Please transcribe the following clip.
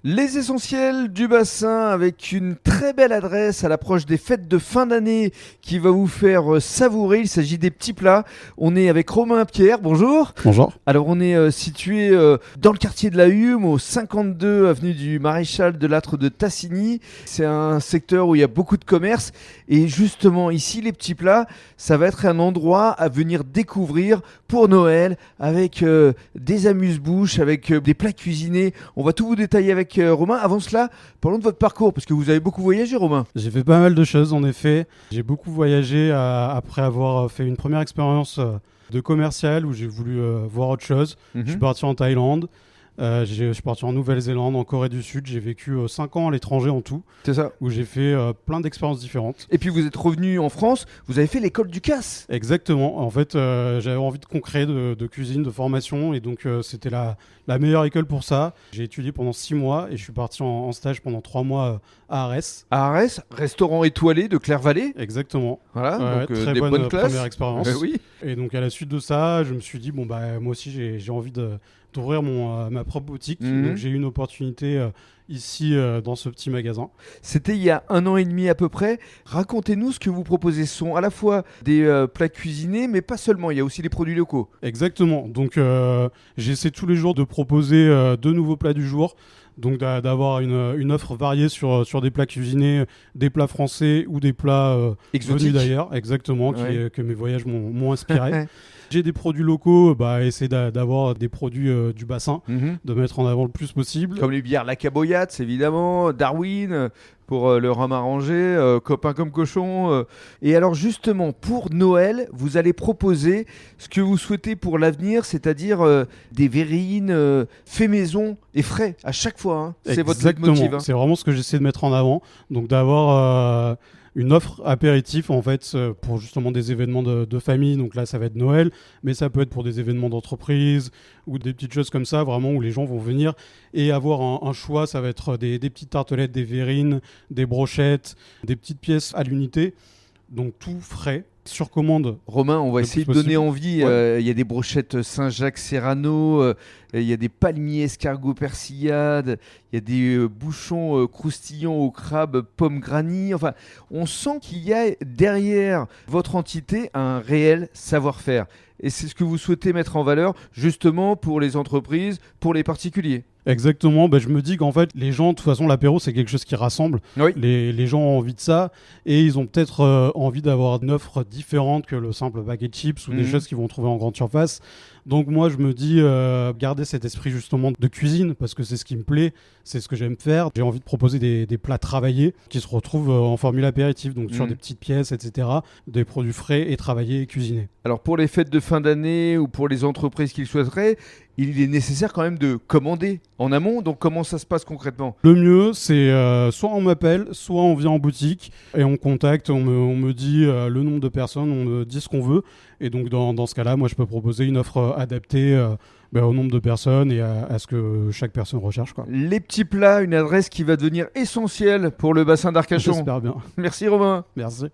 Les essentiels du bassin avec une très belle adresse à l'approche des fêtes de fin d'année qui va vous faire savourer. Il s'agit des petits plats. On est avec Romain Pierre, bonjour. Bonjour. Alors on est situé dans le quartier de la Hume, au 52 avenue du Maréchal de Lattre de Tassigny. C'est un secteur où il y a beaucoup de commerce. Et justement ici, les petits plats, ça va être un endroit à venir découvrir pour Noël avec des amuse-bouches, avec des plats cuisinés. On va tout vous détailler avec Romain. Avant cela, parlons de votre parcours, parce que vous avez beaucoup voyagé, Romain. J'ai fait pas mal de choses en effet. J'ai beaucoup voyagé après avoir fait une première expérience de commercial où j'ai voulu voir autre chose. Je suis parti en Thaïlande, je suis parti en Nouvelle-Zélande, en Corée du Sud. J'ai vécu 5 ans à l'étranger en tout, C'est ça. où j'ai fait plein d'expériences différentes. Et puis vous êtes revenu en France, vous avez fait l'école du CAS. Exactement. En fait, j'avais envie de concret, de cuisine, de formation, et donc c'était la meilleure école pour ça. J'ai étudié pendant 6 mois et je suis parti en stage pendant 3 mois à Arès. À Arès, restaurant étoilé de Claire-Vallée. Exactement. Voilà, Ouais, donc très des bonne bonnes classes. première expérience. Oui. Et donc à la suite de ça, je me suis dit moi aussi j'ai envie d'ouvrir ma propre boutique. Mhm. Donc j'ai eu une opportunité ici dans ce petit magasin. C'était il y a 1 an et demi à peu près. Racontez-nous ce que vous proposez. Ce sont à la fois des plats cuisinés, mais pas seulement. Il y a aussi les produits locaux. Exactement. Donc j'essaie tous les jours de proposer de nouveaux plats du jour. Donc d'avoir une offre variée sur des plats cuisinés, des plats français ou des plats Exotiques. venus d'ailleurs. Exactement, Ouais. que mes voyages m'ont inspiré. J'ai des produits locaux, essayer d'avoir des produits du bassin, Mhm. de mettre en avant le plus possible. Comme les bières La Caboyat, évidemment, Darwin pour le rhum arrangé, copain comme cochon. Et alors justement, pour Noël, vous allez proposer ce que vous souhaitez pour l'avenir, c'est-à-dire des verrines fait maison et frais à chaque fois. Hein. C'est votre Exactement. leitmotiv. Hein. C'est vraiment ce que j'essaie de mettre en avant. Donc d'avoir une offre apéritif en fait pour justement des événements de famille. Donc là, ça va être Noël, mais ça peut être pour des événements d'entreprise ou des petites choses comme ça, vraiment où les gens vont venir et avoir un choix. Ça va être des petites tartelettes, des verrines, des brochettes, des petites pièces à l'unité. Donc tout frais, sur commande. Romain, on va Le essayer de plus donner possible. envie. Ouais. Il y a des brochettes Saint-Jacques Serrano, il y a des palmiers escargots persillade, il y a des bouchons croustillants au crabe pomme granny. Enfin, on sent qu'il y a derrière votre entité un réel savoir-faire. Et c'est ce que vous souhaitez mettre en valeur justement pour les entreprises, pour les particuliers. Exactement, je me dis qu'en fait les gens, de toute façon l'apéro c'est quelque chose qui rassemble, Oui. les gens ont envie de ça et ils ont peut-être envie d'avoir une offre différente que le simple paquet de chips ou des choses qu'ils vont trouver en grande surface. Donc moi je me dis garder cet esprit justement de cuisine parce que c'est ce qui me plaît, c'est ce que j'aime faire. J'ai envie de proposer des plats travaillés qui se retrouvent en formule apéritif, donc sur des petites pièces, etc. Des produits frais et travaillés et cuisinés. Alors pour les fêtes de fin d'année ou pour les entreprises qui le souhaiteraient, il est nécessaire quand même de commander en amont. Donc comment ça se passe concrètement ? Le mieux, c'est soit on m'appelle, soit on vient en boutique et on contacte, on me dit le nombre de personnes, on me dit ce qu'on veut. Et donc dans ce cas-là, moi je peux proposer une offre adaptée au nombre de personnes et à ce que chaque personne recherche, quoi. Les petits plats, une adresse qui va devenir essentielle pour le bassin d'Arcachon. J'espère bien. Merci Romain. Merci.